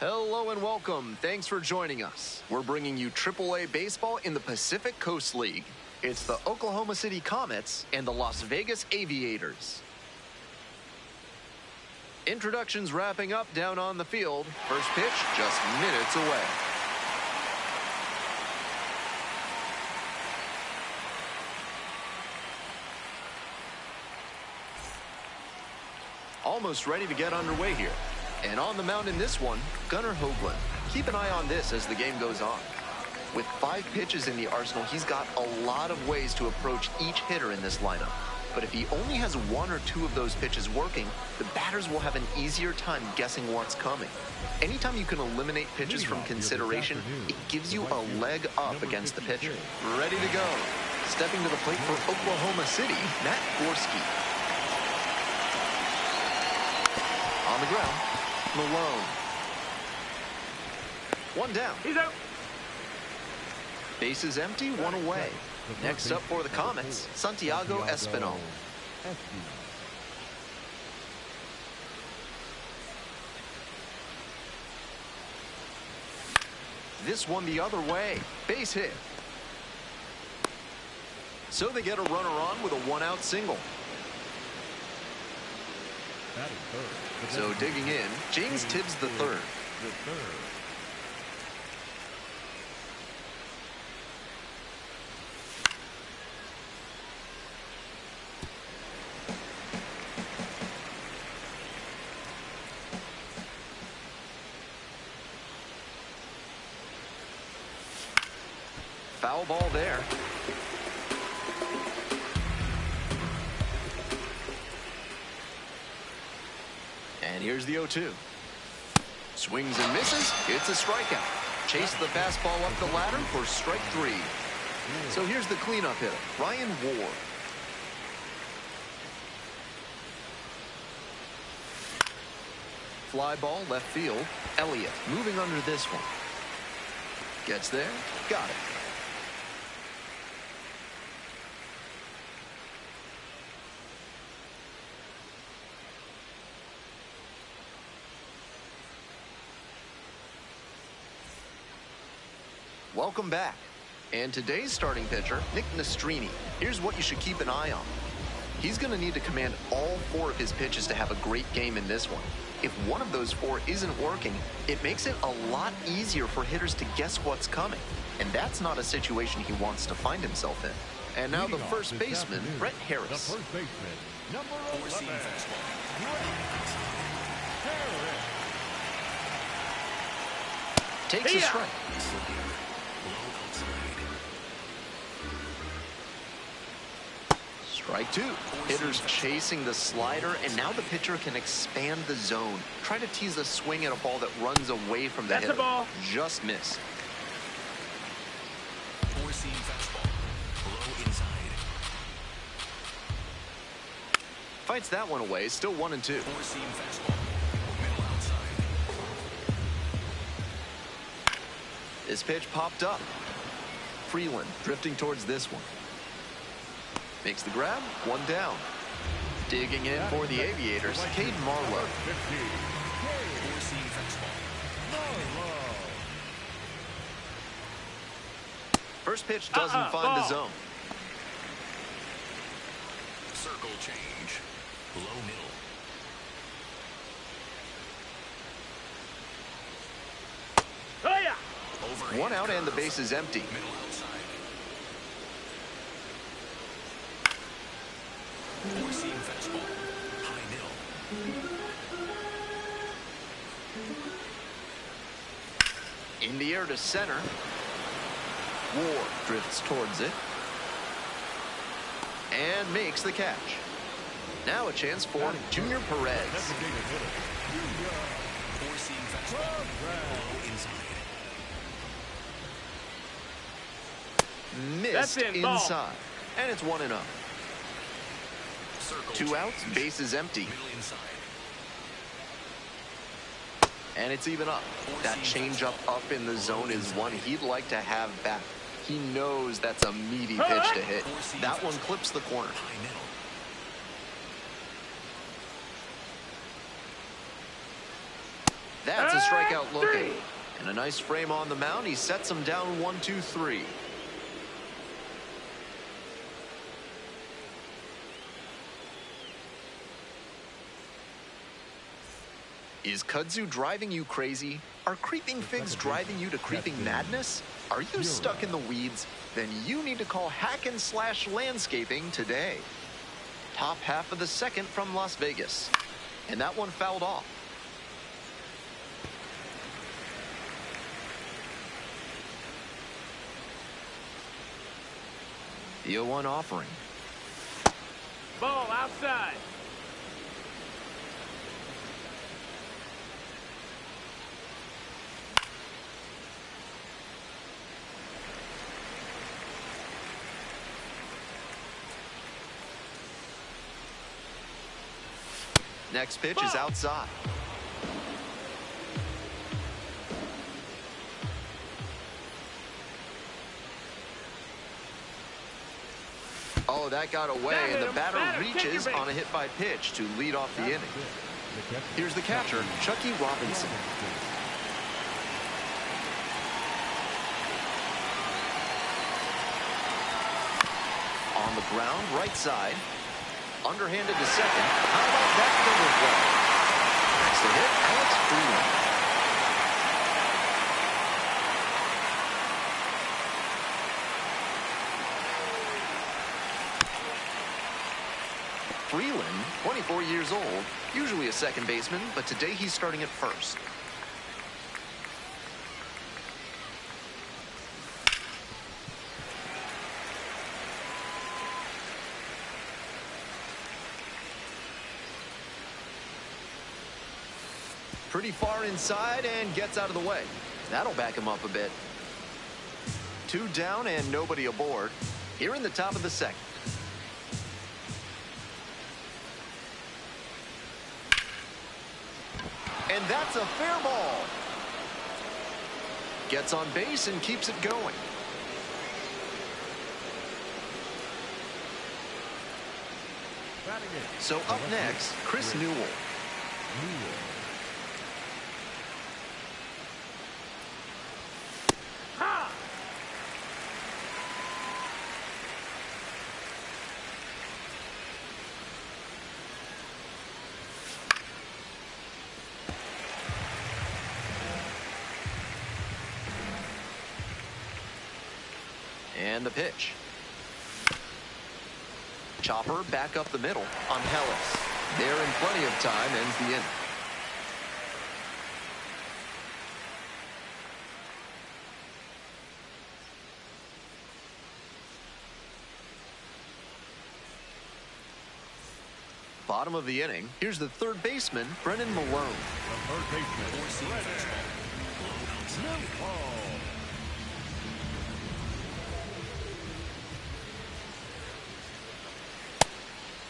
Hello and welcome. Thanks for joining us. We're bringing you AAA baseball in the Pacific Coast League. It's the Oklahoma City Comets and the Las Vegas Aviators. Introductions wrapping up down on the field. First pitch just minutes away. Almost ready to get underway here. And on the mound in this one, Gunnar Hoagland. Keep an eye on this as the game goes on. With 5 pitches in the arsenal, he's got a lot of ways to approach each hitter in this lineup. But if he only has 1 or 2 of those pitches working, the batters will have an easier time guessing what's coming. Anytime you can eliminate pitches from consideration, it gives you a leg up against the pitcher. Ready to go. Stepping to the plate for Oklahoma City, Matt Gorski. On the ground, Malone. 1 down. He's out. Bases empty, 1 away. Next up for the Comets, Santiago Espinal. This one the other way. Base hit. So they get a runner on with a 1-out single. So digging in, James Tibbs the third. Foul ball there. And here's the 0-2. Swings and misses. It's a strikeout. Chase the fastball up the ladder for strike 3. So here's the cleanup hitter, Ryan Ward. Fly ball left field. Elliott moving under this one. Gets there. Got it. Welcome back. And today's starting pitcher, Nick Nastrini. Here's what you should keep an eye on. He's going to need to command all 4 of his pitches to have a great game in this one. If one of those 4 isn't working, it makes it a lot easier for hitters to guess what's coming. And that's not a situation he wants to find himself in. And now the first baseman, Brett Harris. The first baseman, number 11. Takes a strike. Strike 2. Hitters chasing the slider, and now the pitcher can expand the zone. Try to tease a swing at a ball that runs away from the hitter. That's a ball. Just missed. Four-seam fastball. Low inside. Fights that one away. Still 1-2. Four-seam fastball. Middle outside. This pitch popped up. Freeland drifting towards this one. Makes the grab, 1 down. Digging in for the Aviators, Cade Marlowe. Four-seam fastball. First pitch doesn't find the zone. Circle change. Low middle. Oh, yeah. Overhand 1 out and the curve. base is empty. Middle outside. Four-seam fastball. High middle. In the air to center. Ward drifts towards it. And makes the catch. Now a chance for Junior Perez. Four-seam fastball. Low inside. Missed That's in, ball. inside. And it's 1-0. Circle 2 outs, change. base is empty. Middle inside. And it's even up. That changeup up in the zone is one he'd like to have back. He knows that's a meaty pitch to hit. That one clips the corner. High middle. That's a strikeout looking. And a nice frame on the mound. He sets him down 1-2-3. Is kudzu driving you crazy? Are creeping figs driving you to creeping madness? Are you stuck in the weeds? Then you need to call Hack and Slash Landscaping today. Top half of the second from Las Vegas. And that one fouled off. The 0-1 offering. Ball outside. Next pitch is outside. Oh, that got away, and the batter reaches on a hit by pitch to lead off the inning. Here's the catcher, Chucky Robinson. On the ground, right side. Underhanded to second. How about that double play? Next to hit, Alex Freeland. Freeland, 24 years old, usually a second baseman, but today he's starting at first. Pretty far inside and gets out of the way. That'll back him up a bit. 2 down and nobody aboard. Here in the top of the second. And that's a fair ball. Gets on base and keeps it going. So up next, Chris Newell. And the pitch. Chopper back up the middle on Hellis. There in plenty of time, ends the inning. Bottom of the inning. Here's the third baseman, Brennan Malone. The third baseman,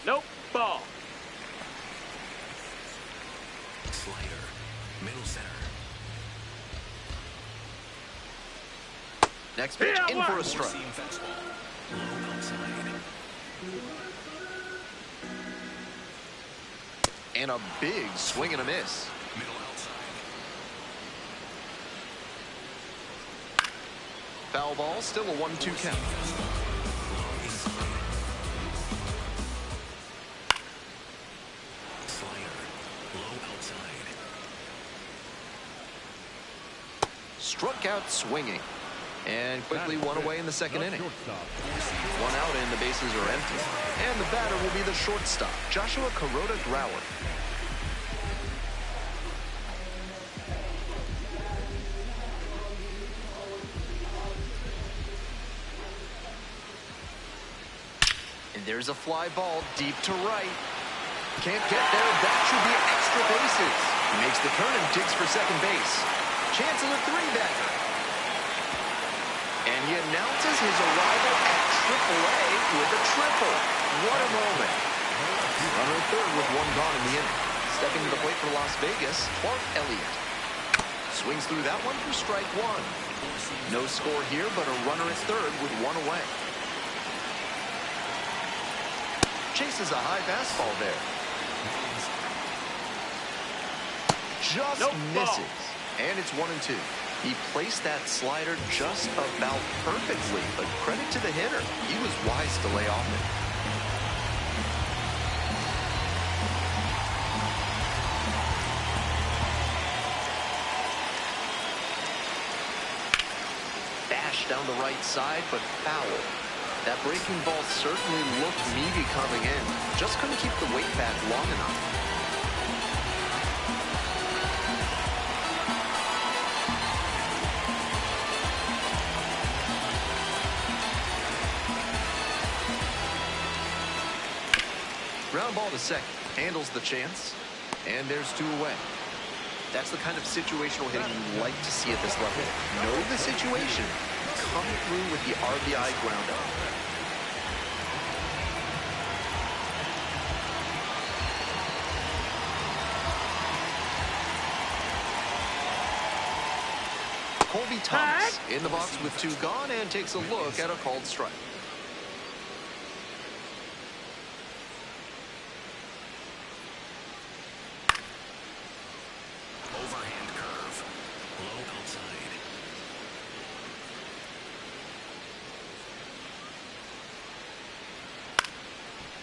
nope, ball. Slider, middle center. Next pitch, in for a strike. Seam fastball, low outside. And a big swing and a miss. Middle outside. Foul ball, still a 1-2 count. Struck out swinging. And quickly one away in the second inning. 1 out and the bases are empty. And the batter will be the shortstop, Joshua Kuroda-Grauer. And there's a fly ball deep to right. Can't get there. That should be extra bases. He makes the turn and digs for second base. Chance of a 3-bagger. And he announces his arrival at AAA with a triple. What a moment. Runner at third with 1 gone in the inning. Stepping to the plate for Las Vegas, Clark Elliott. Swings through that one for strike 1. No score here, but a runner at third with 1 away. Chases a high fastball there. just Nope, ball. misses. And it's 1-2. He placed that slider just about perfectly, but credit to the hitter. He was wise to lay off it. Dash down the right side, but foul. That breaking ball certainly looked meaty coming in. Just couldn't keep the weight back long enough. Ground ball to second. Handles the chance. And there's 2 away. That's the kind of situational hitting you like to see at this level. Know the situation. Come through with the RBI ground out. Colby Thomas in the box with 2 gone and takes a look at a called strike. Overhand curve. Low outside.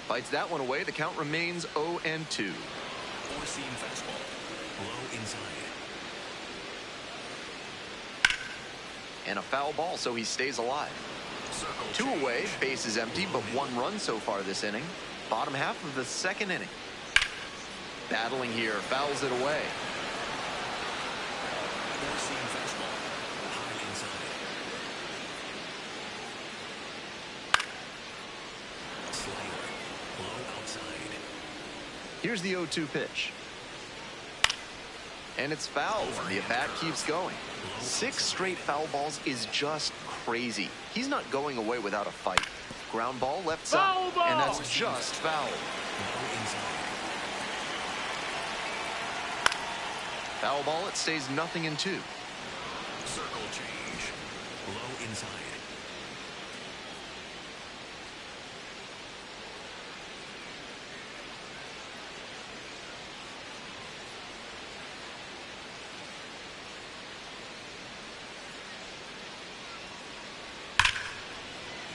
Fights that one away. The count remains 0-2. Four-seam fastball. Low inside. And a foul ball, so he stays alive. Circle 2 change. away, base is empty, but 1 run so far this inning. Bottom half of the 2nd inning. Battling here, fouls it away. Four-seam fastball. High inside. Slider. Low outside. Here's the 0-2 pitch. And it's foul. The at-bat keeps going. 6 straight foul balls is just crazy. He's not going away without a fight. Ground ball left side. Foul ball! And that's just foul. Low inside. Foul ball, it stays 0-2. Circle change. Low inside.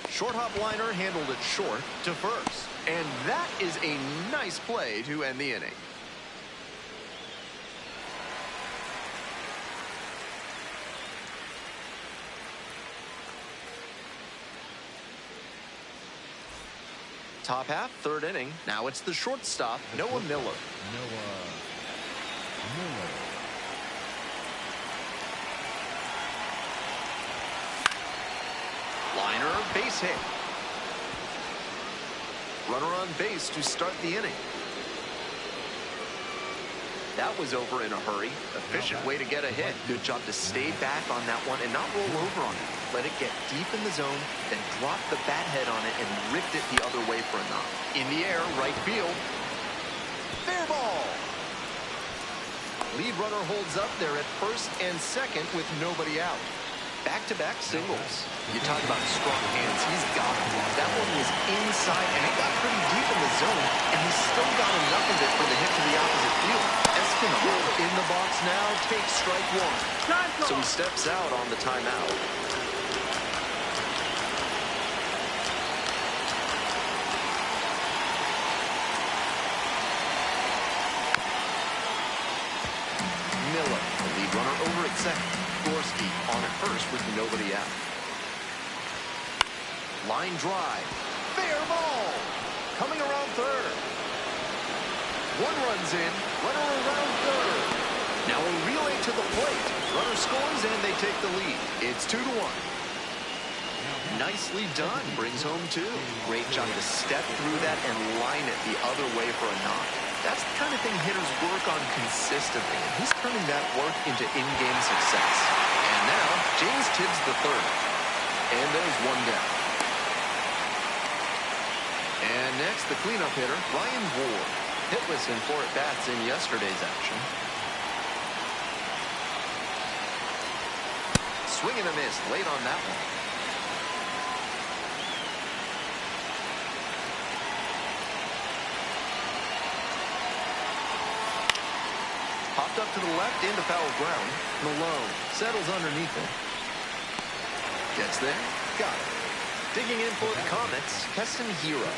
Short hop liner handled it short to first. And that is a nice play to end the inning. Top half, 3rd inning. Now it's the shortstop, Noah Miller. Liner, base hit. Runner on base to start the inning. That was over in a hurry. Efficient way to get a hit. Good job to stay back on that one and not roll over on it. Let it get deep in the zone, then drop the bat head on it and ripped it the other way for a knock. In the air, right field. Fair ball. Lead runner holds up there at first and second with nobody out. Back-to-back singles. You talk about strong hands. He's got it. That one was inside, and it got pretty deep in the zone, and he still got enough of it for the hit to the opposite field. Espinal in the box now takes strike 1. So he steps out on the timeout. Miller, the lead runner over at second. Gorski on at first with nobody out. Line drive. Fair ball. Coming around third. 1 runs in. Runner around third. Now a relay to the plate. Runner scores and they take the lead. It's 2-1. Nicely done. Brings home 2. Great job to step through that and line it the other way for a knock. That's the kind of thing hitters work on consistently, and he's turning that work into in-game success. And now, James Tibbs III. And there's 1 down. And next, the cleanup hitter, Ryan Ward. Hitless in 4 at-bats in yesterday's action. Swing and a miss late on that one. Popped up to the to left into foul ground. Malone settles underneath it. Gets there. Got it. Digging in for the Comets, Keston Hero.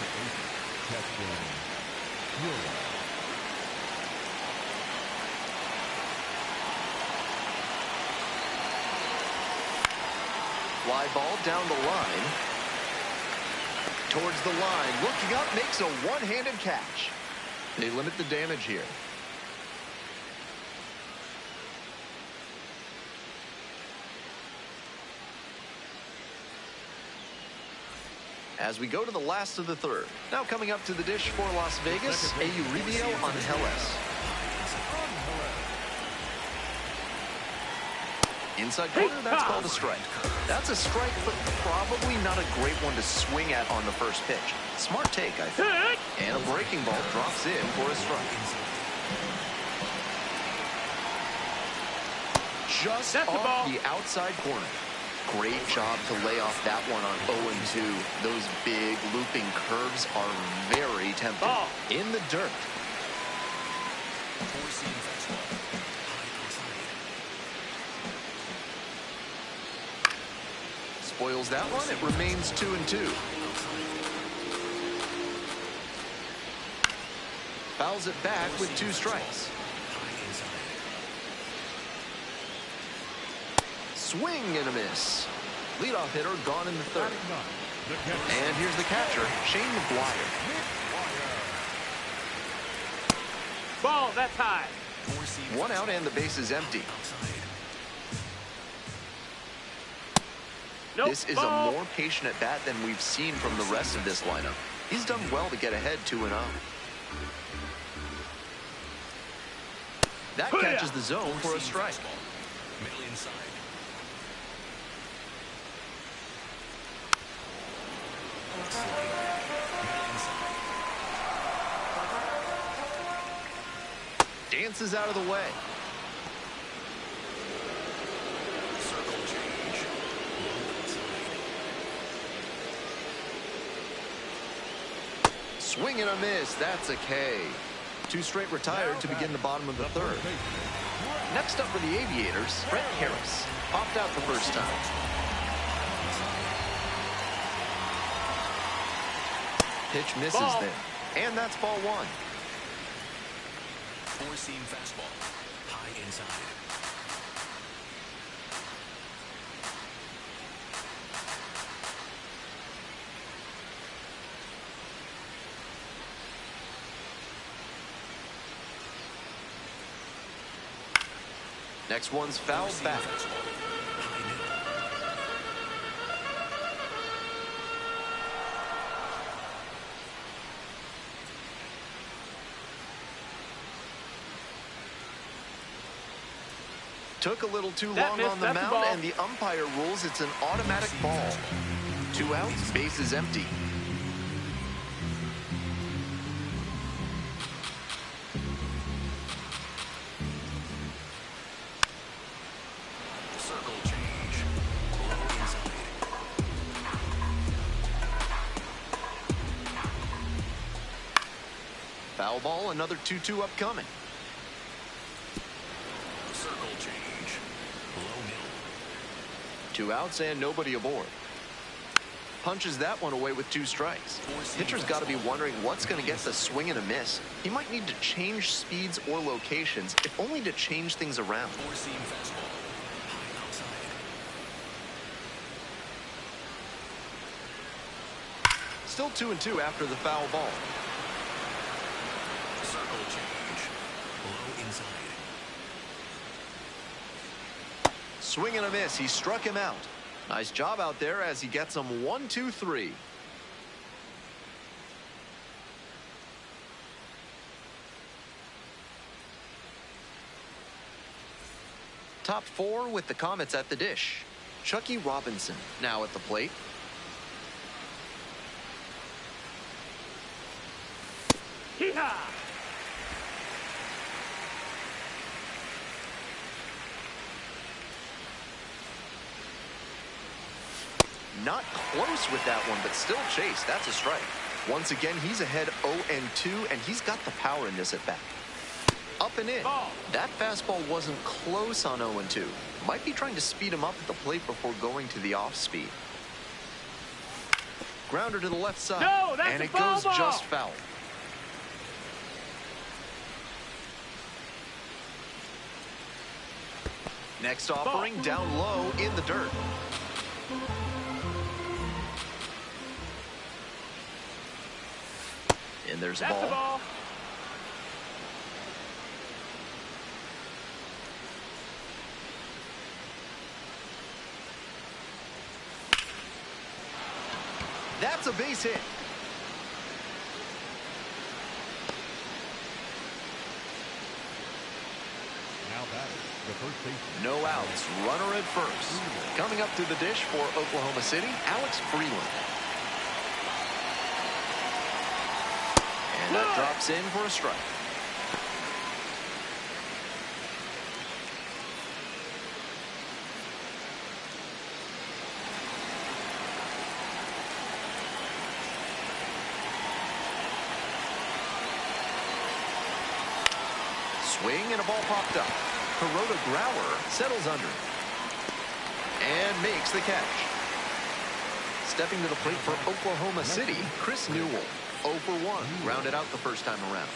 Fly ball down the line. Towards the line. Looking up, makes a one-handed catch. They limit the damage here. As we go to the last of the third. Now coming up to the dish for Las Vegas, Eusebio Angeles. Inside corner, that's called a strike. That's a strike, but probably not a great one to swing at on the first pitch. Smart take, I think. And a breaking ball drops in for a strike. Just off the outside corner. Great job to lay off that one on 0-2. Those big looping curves are very tempting. In the dirt. Spoils that one. It remains 2-2. Fouls it back with 2 strikes. Swing and a miss. Leadoff hitter gone in the third. And here's the catcher, Shane McGuire. Ball, that's high. 1 out and the base is empty. Nope, this is ball. a more patient at bat than we've seen from the rest of this lineup. He's done well to get ahead 2-0. That catches the zone for a strike. Middle inside. Dances out of the way. Circle change. Swing and a miss. That's a K. 2 straight retired to begin the bottom of the third. Next up for the Aviators, Brett Harris. Popped out the first time. Pitch misses Ball. there. And that's ball 1. Four-seam fastball. High inside. Next one's fouled back. Took a little too long on the mound, and the umpire rules it's an automatic ball. 2 outs, base is empty. Circle change. Low inside. Foul ball, another 2-2 upcoming. Circle change. Low middle. 2 outs and nobody aboard. Punches that one away with 2 strikes. Pitcher's got to be wondering what's going to get the swing and a miss. He might need to change speeds or locations, if only to change things around. Four-seam fastball. High outside. Still 2-2 after the foul ball. Circle change. Low inside. Swing and a miss. He struck him out. Nice job out there as he gets him 1-2-3. Top 4 with the Comets at the dish. Chucky Robinson now at the plate. Hee-haw! Not close with that one, but still chase. That's a strike. Once again, he's ahead 0-2, and he's got the power in this at bat. Up and in. Ball. That fastball wasn't close on 0-2. Might be trying to speed him up at the plate before going to the off speed. Grounder to the left side. No, that's and a it foul goes ball. just foul. Next offering down low in the dirt. And there's a That's the ball. ball. That's a base hit. Now batting, the first baseman. No outs. Runner at first. Coming up to the dish for Oklahoma City, Alex Freeland. And that drops in for a strike. Swing and a ball popped up. Hirota Grauer settles under and makes the catch. Stepping to the plate for Oklahoma City, Chris Newell. 0 for 1, grounded out the first time around.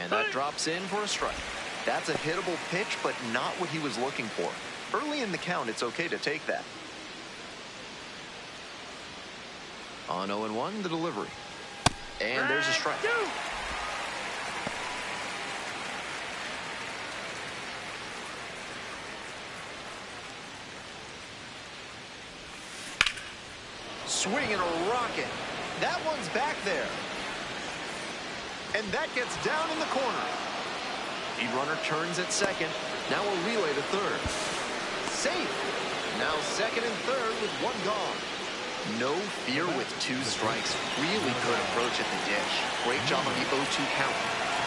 And that drops in for a strike. That's a hittable pitch, but not what he was looking for. Early in the count, it's okay to take that. On 0-1, the delivery. And there's a strike. Swing and a rocket. That one's back there. And that gets down in the corner. The runner turns at second. Now a relay to third. Safe. Now second and third with one gone. No fear with 2 strikes. Really good approach at the dish. Great job on the 0-2 count.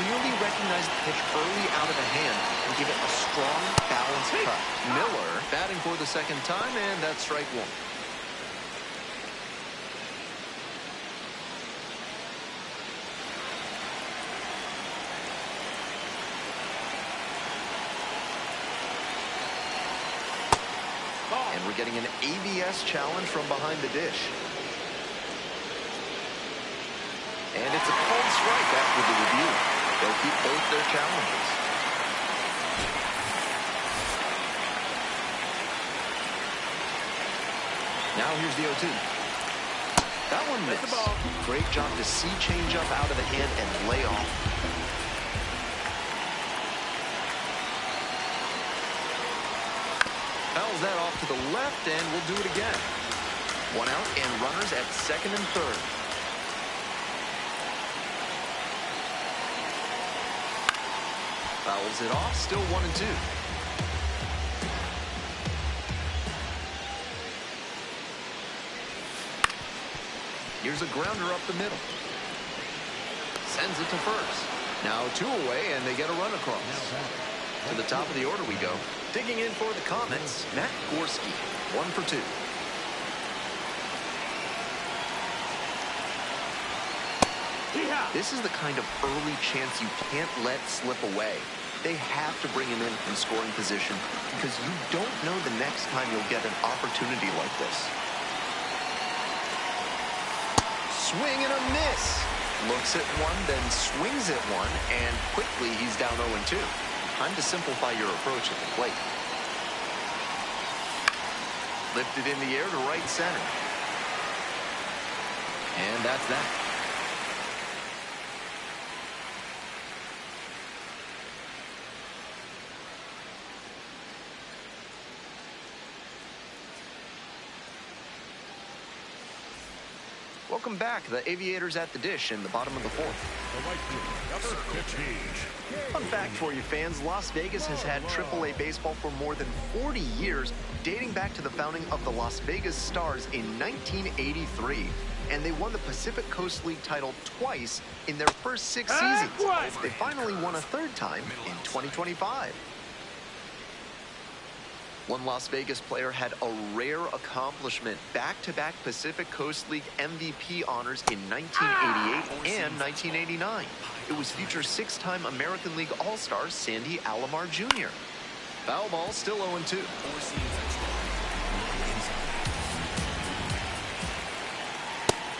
Clearly recognized the pitch early out of the hand and give it a strong, balanced cut. Miller batting for the second time, and that's strike 1. And we're getting an ABS challenge from behind the dish. And it's a called strike after the review. They'll keep both their challenges. Now here's the 0-2. That one missed. Great job to see change up out of the hand and lay off. Fouls that off to the left, and we'll do it again. 1 out and runners at second and third. Fouls it off, still 1-2. Here's a grounder up the middle. Sends it to first. Now 2 away, and they get a run across. To the top of the order we go. Digging in for the Comets, Matt Gorski, 1 for 2. This is the kind of early chance you can't let slip away. They have to bring him in from scoring position because you don't know the next time you'll get an opportunity like this. Swing and a miss. Looks at one, then swings at one, and quickly he's down 0-2. Time to simplify your approach at the plate. Lifted in the air to right center. And that's that. Welcome back. The Aviators at the dish in the bottom of the 4th. Fun fact for you fans, Las Vegas has had AAA baseball for more than 40 years, dating back to the founding of the Las Vegas Stars in 1983. And they won the Pacific Coast League title twice in their first 6 seasons. They finally won a 3rd time in 2025. One Las Vegas player had a rare accomplishment, back-to-back Pacific Coast League MVP honors in 1988 and 1989. It was future six-time American League All-Star Sandy Alomar Jr. Foul ball, still 0-2.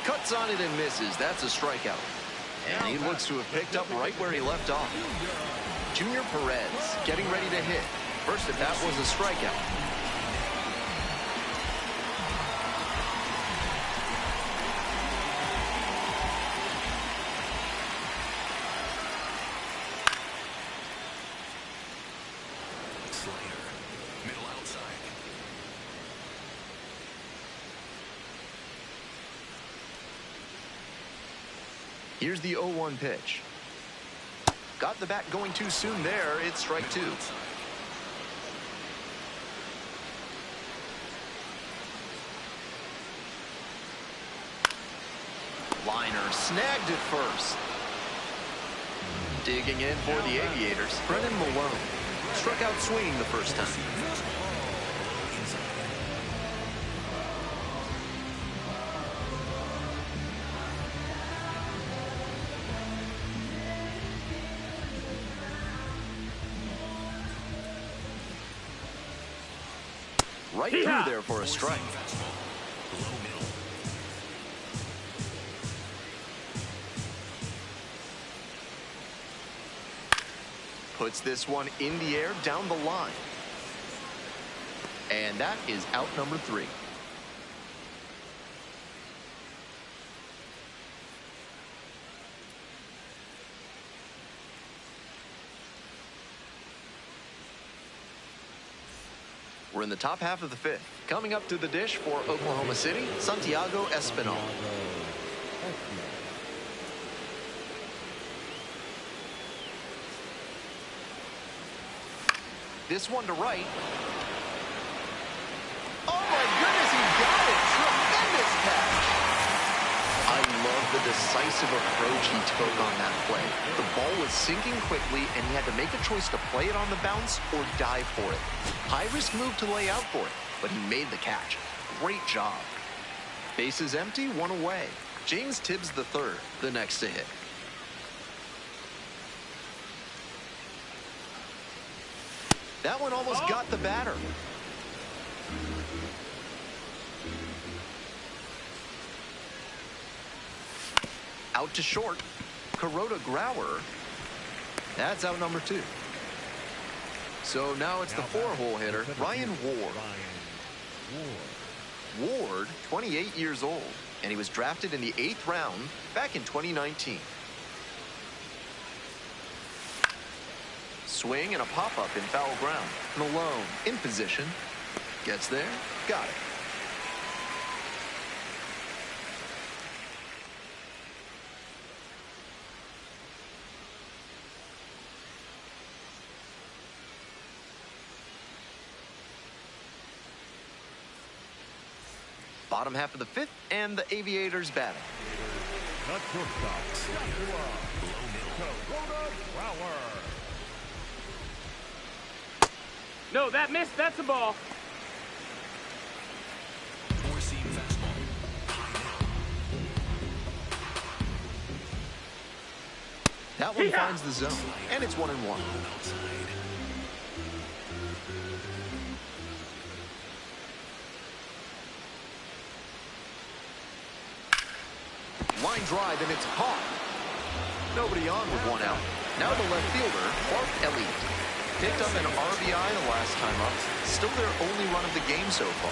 Cuts on it and misses. That's a strikeout. And he looks to have picked up right where he left off. Junior Perez getting ready to hit. First at bat was a strikeout. Slider. Middle outside. Here's the 0-1 pitch. Got the bat going too soon there. It's strike two. Liner snagged it first. Digging in for the Aviators, Brennan Malone. Struck out swinging the first time. Right through there for a strike. Puts this one in the air down the line. And that is out number 3. We're in the top half of the 5th. Coming up to the dish for Oklahoma City, Santiago Espinal. This one to right. Oh my goodness, he got it! Tremendous catch! I love the decisive approach he took on that play. The ball was sinking quickly, and he had to make a choice to play it on the bounce or dive for it. High-risk move to lay out for it, but he made the catch. Great job. Bases empty, one away. James Tibbs III, the next to hit. That one almost got the batter. Out to short. Kuroda Grauer. That's out number 2. So now it's the 4-hole hitter, Ryan Ward. Ward, 28 years old, and he was drafted in the 8th round back in 2019. Swing and a pop-up in foul ground. Malone in position. Gets there. Got it. Bottom half of the 5th, and the Aviators batting. Not shortstop. No, that missed. That's a ball. Four-seam fastball. That one finds the zone, and it's 1-1. Line drive, and it's caught. Nobody on with 1 out. Now the left fielder, Clark Elliott. Picked up an RBI the last time up. Still their only run of the game so far.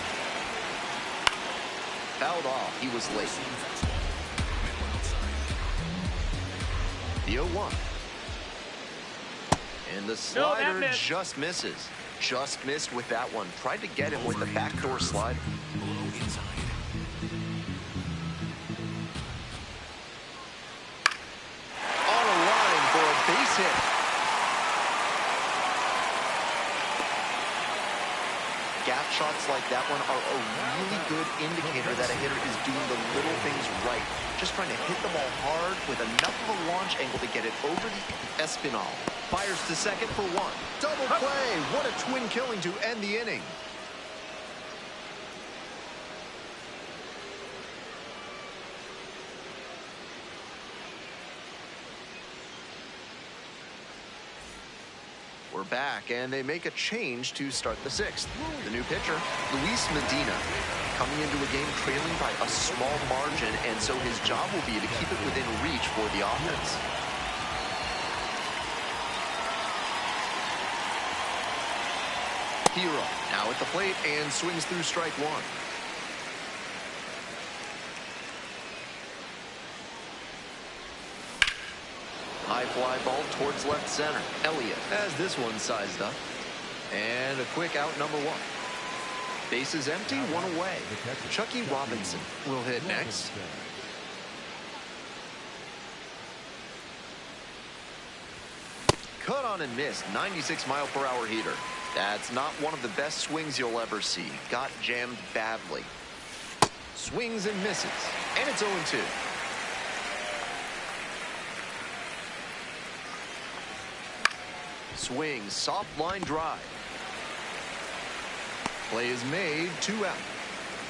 Fouled off. He was late. The 0-1. And the slider just misses. Just missed with that one. Tried to get him with the backdoor slider. On a line for a base hit. gap shots like that one are a really good indicator that a hitter is doing the little things right. Just trying to hit the ball hard with enough of a launch angle to get it over the Espinal. Fires to second for one. Double play. What a twin killing to end the inning. We're back, and they make a change to start the sixth. The new pitcher, Luis Medina, coming into a game trailing by a small margin, and so his job will be to keep it within reach for the offense. Hero now at the plate and swings through strike one. High fly ball towards left center. Elliott has this one sized up. And a quick out, number one. Bases empty, one away. Chucky Robinson will hit next. Cut on and missed, 96-mile-per-hour heater. That's not one of the best swings you'll ever see. Got jammed badly. Swings and misses. And it's 0-2. Swing, soft line drive. Play is made, 2 out.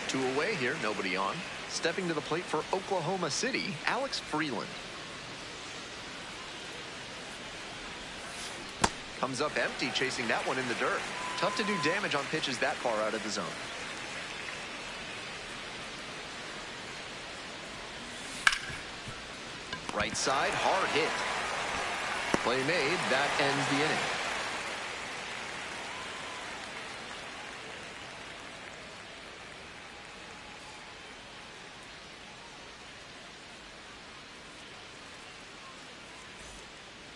2 away here, nobody on. Stepping to the plate for Oklahoma City, Alex Freeland. Comes up empty, chasing that one in the dirt. Tough to do damage on pitches that far out of the zone. Right side, hard hit. Play made, that ends the inning.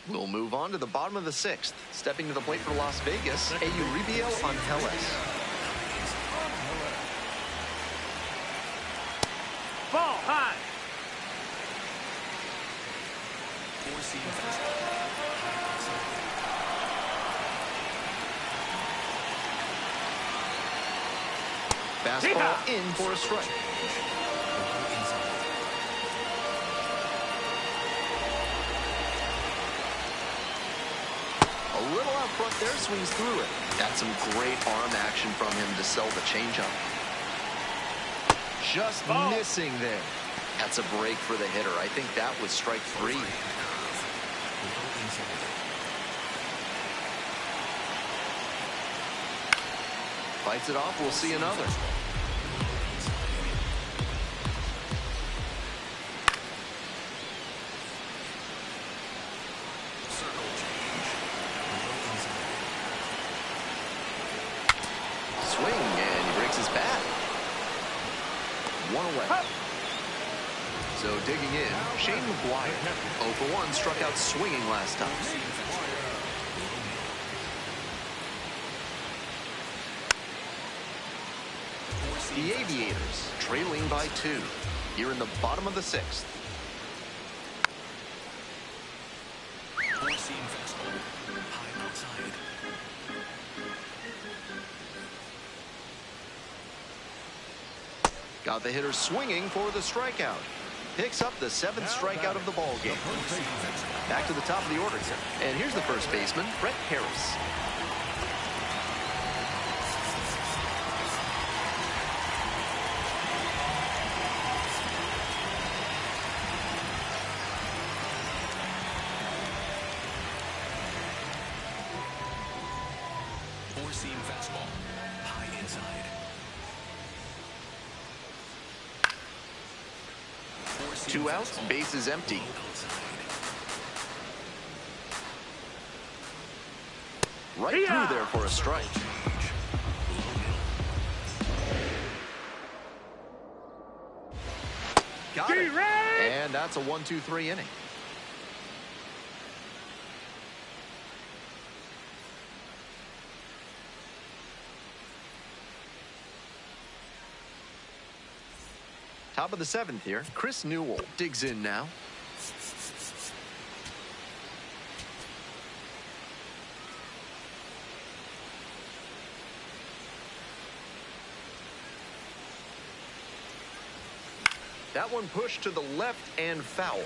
We'll move on to the bottom of the sixth. Stepping to the plate for Las Vegas, Euribiel Angeles. Ball high. Four-seam fastball. Fastball in for a strike. A little out front there, swings through it. Got some great arm action from him to sell the changeup. Just missing there. That's a break for the hitter. I think that was strike 3. Fights it off, we'll see another. Swing, and he breaks his bat. 1 away. So digging in, Shane McGuire. 0 for 1, struck out swinging last time. The Aviators trailing by 2 here in the bottom of the 6th. Four-seam fastball. High outside. Got the hitter swinging for the strikeout. Picks up the 7th strikeout of the ball game. Back to the top of the order here. And here's the first baseman, Brett Harris. Four-seam fastball. High inside. 2 outs, bases empty. Right through there for a strike. Got it. And that's a 1-2-3 inning. Top of the 7th here. Chris Newell digs in now. That one pushed to the left and foul.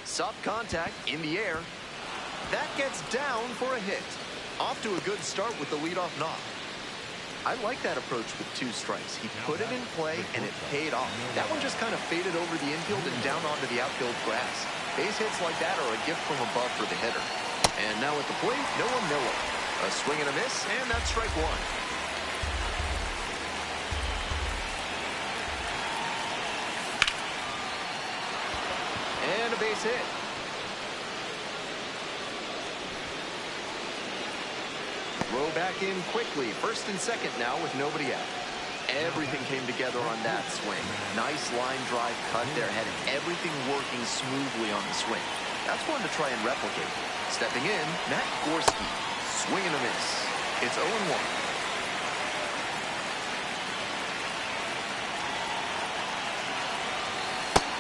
Soft contact in the air. That gets down for a hit. Off to a good start with the leadoff knock. I like that approach with 2 strikes. He put it in play, and it paid off. That one just kind of faded over the infield and down onto the outfield grass. Base hits like that are a gift from above for the hitter. And now at the plate, Noah Miller. A swing and a miss, and that's strike 1. And a base hit. Throw back in quickly. First and second now with nobody out. Everything came together on that swing. Nice line drive cut there. Had everything working smoothly on the swing. That's one to try and replicate. Stepping in, Matt Gorski. Swing and a miss. It's 0-1.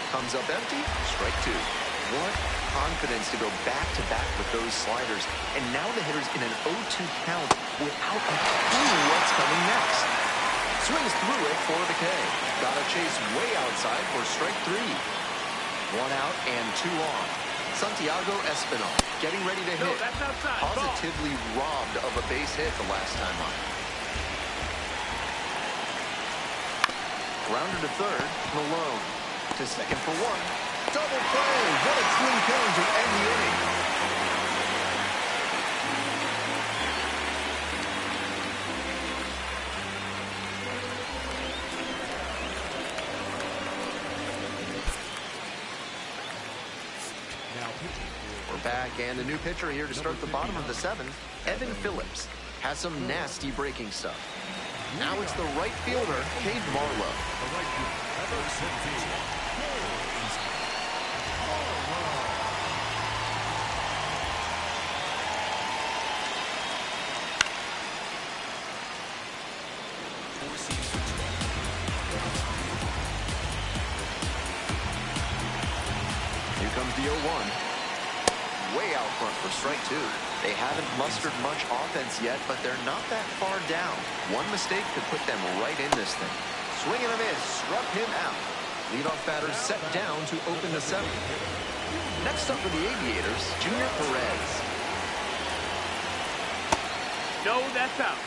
Comes up empty, strike 2. What confidence to go back-to-back with those sliders. And now the hitter's in an 0-2 count without a clue what's coming next. Swings through it for the K. Got a chase way outside for strike 3. 1 out and 2 on. Santiago Espinal getting ready to hit. No, that's outside. Positively robbed of a base hit the last time on. Grounder to third, Malone. To second for 1. Double play. What a twin killing to end the inning. We're back, and the new pitcher here to start the bottom of the 7th, Evan Phillips, has some nasty breaking stuff. Now it's the right fielder, Cade Marlowe. Here comes the 0-1. Way out front for strike 2. They haven't mustered much offense yet, but they're not that far down. One mistake could put them right in this thing. Swing and a miss, struck him out. Leadoff batter set down to open the 7th. Next up for the Aviators, Junior Perez. No, that's out.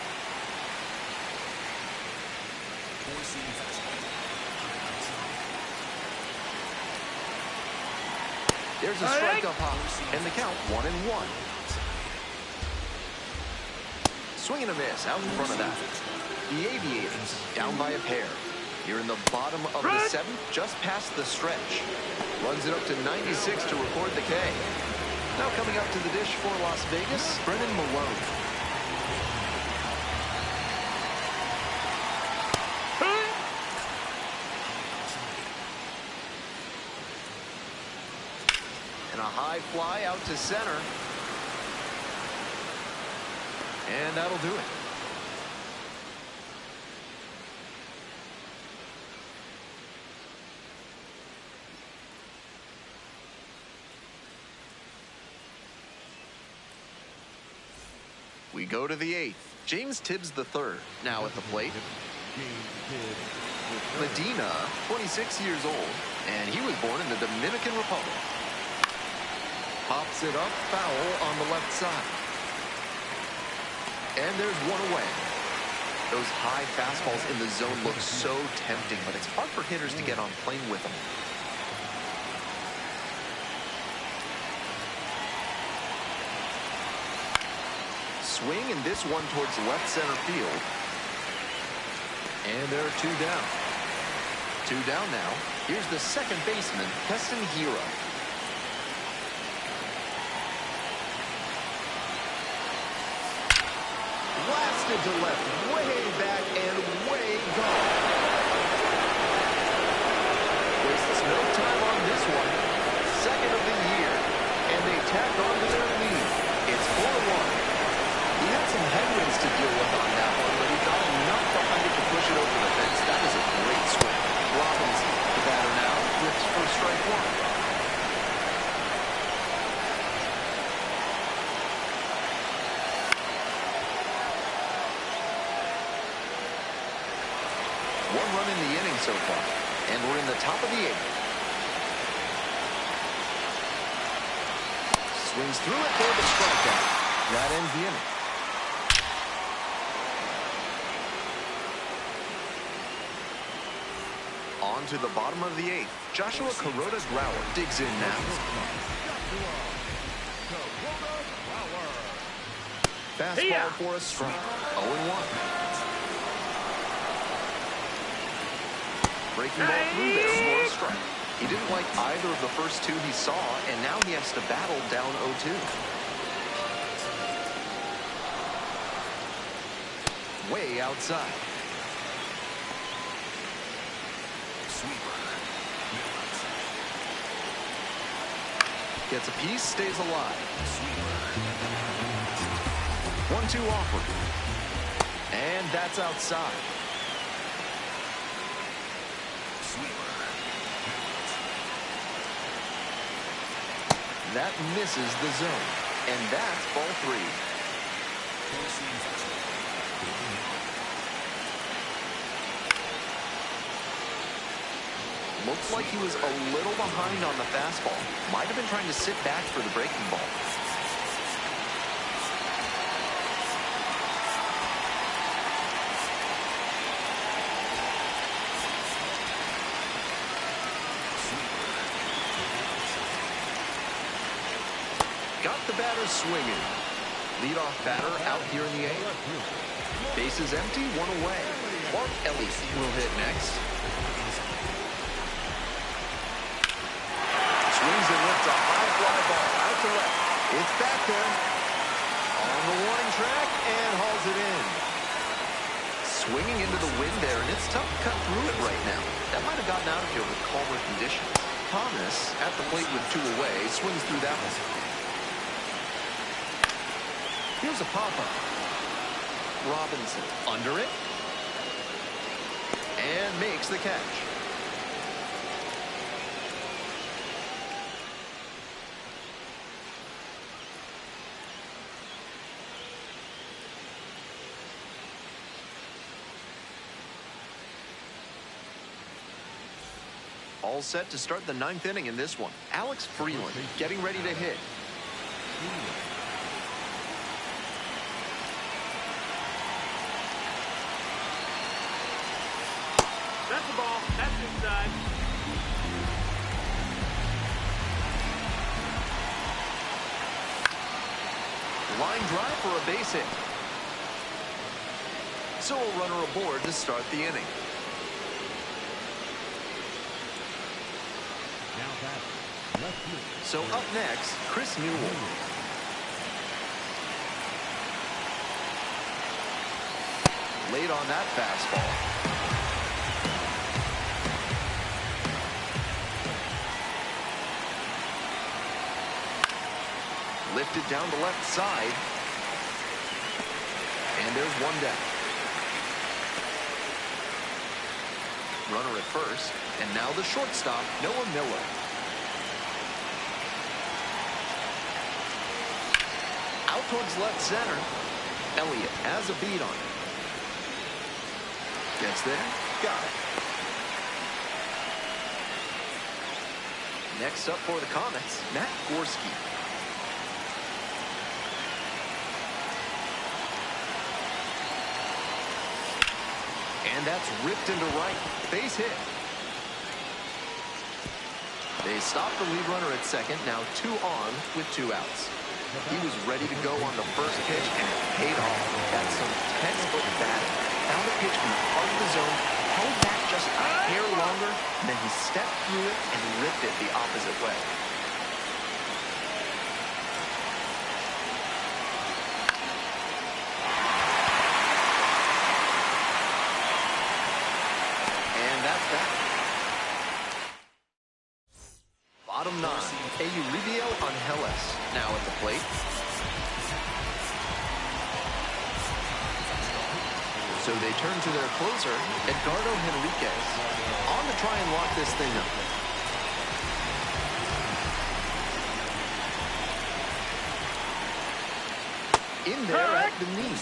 There's a strike up high, and the count 1-1. Swing and a miss out in front of that. The Aviators down by a pair. Here in the bottom of the 7th, just past the stretch. Runs it up to 96 to record the K. Now coming up to the dish for Las Vegas, Brennan Malone. And a high fly out to center. And that'll do it. We go to the 8th. James Tibbs III now at the plate. Medina, 26 years old, and he was born in the Dominican Republic. Pops it up, foul on the left side. And there's one away. Those high fastballs in the zone look so tempting, but it's hard for hitters to get on plane with them. Swing, and this one towards left center field. And there are 2 down. 2 down now. Here's the second baseman, Keston Hero. Blasted to left, way back and way gone. Wastes no time on this one. Second of the year, and they tack on to their lead. It's 4-1. He had some headwinds to deal with on that one, but he got enough behind it to push it over the fence. That is a great swing. Robinson, the One run in the inning so far, and we're in the top of the 8th. Swings through it for the strikeout. That ends the inning. On to the bottom of the 8th. Joshua Kuroda-Grauer digs in now. Fastball for a strike. 0-1. Breaking ball through there for a strike. He didn't like either of the first two he saw, and now he has to battle down 0-2. Way outside. Gets a piece, stays alive. 1-2 offer. And that's outside. That misses the zone. And that's ball 3. Looks like he was a little behind on the fastball. Might have been trying to sit back for the breaking ball. Got the batter swinging. Leadoff batter out here in the 8th. Bases empty, one away. Mark Elliott will hit next. Swings and lifts a high fly ball out to left. It's back there. On the warning track and hauls it in. Swinging into the wind there, and it's tough to cut through it right now. That might have gotten out of here with calmer conditions. Thomas, at the plate with 2 away, swings through that one. Here's a pop-up. Robinson under it. And makes the catch. All set to start the 9th inning in this one. Alex Freeland getting ready to hit. That's the ball. That's inside. Line drive for a base hit. So a runner aboard to start the inning. So up next, Chris Newell. Late on that fastball. Lifted down the left side. And there's one down. Runner at first. And now the shortstop, Noah Miller. Out towards left center. Elliott has a beat on it. Gets there. Got it. Next up for the Comets, Matt Gorski. And that's ripped into right. Base hit. They stop the lead runner at second. Now 2 on with 2 outs. He was ready to go on the first pitch, and it paid off. That's some textbook batting. Found the pitch in the heart of the zone, held back just a hair longer, and then he stepped through it and ripped it the opposite way. And that's that. Bottom 9, Euribiel Angeles now at the plate. So they turn to their closer, Edgardo Henriquez, on to try and lock this thing up. In there at the knee.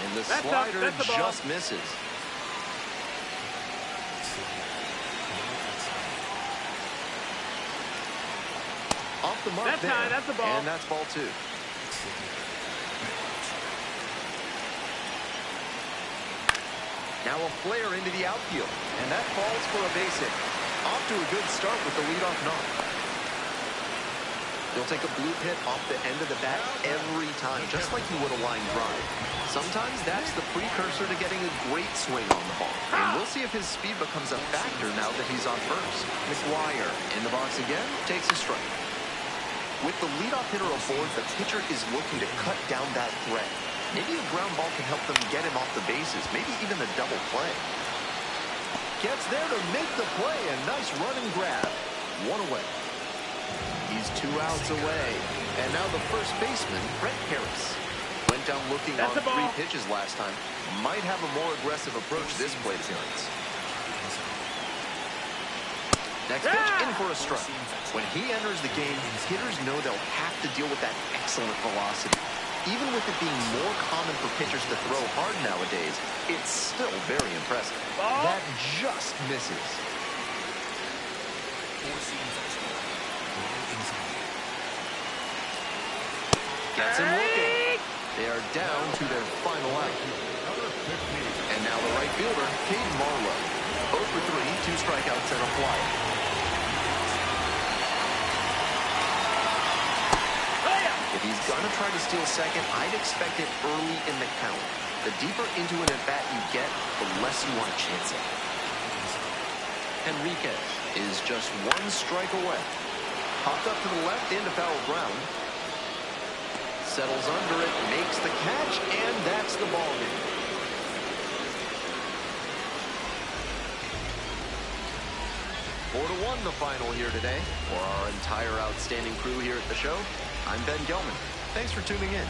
And the That's up. slider That's the ball. just misses. Off the mark That's there. high. That's the ball. And that's ball 2. Now a flare into the outfield. And that falls for a base hit. Off to a good start with the leadoff knock. He'll take a bloop hit off the end of the bat every time, just like he would a line drive. Sometimes that's the precursor to getting a great swing on the ball. And we'll see if his speed becomes a factor now that he's on first. McGuire in the box again, takes a strike. With the leadoff hitter aboard, the pitcher is looking to cut down that threat. Maybe a ground ball can help them get him off the bases, maybe even a double play. Gets there to make the play, a nice run and grab. 1 away. He's 2 outs away. And now the first baseman, Brett Harris. Went down looking That's on the ball. 3 pitches last time. Might have a more aggressive approach this plate appearance. Next pitch, in for a strike. When he enters the game, hitters know they'll have to deal with that excellent velocity. Even with it being more common for pitchers to throw hard nowadays, it's still very impressive. Ball. That just misses. Gets him looking. They are down to their final out. And now the right fielder, Caden Marlowe. 0 for 3, 2 strikeouts and a fly. If he's going to try to steal second, I'd expect it early in the count. The deeper into an at-bat you get, the less you want to chance it. Enriquez is just 1 strike away. Popped up to the left into foul ground. Settles under it, makes the catch, and that's the ball game. Four to 1 the final here today. For our entire outstanding crew here at the show, I'm Ben Gelman. Thanks for tuning in.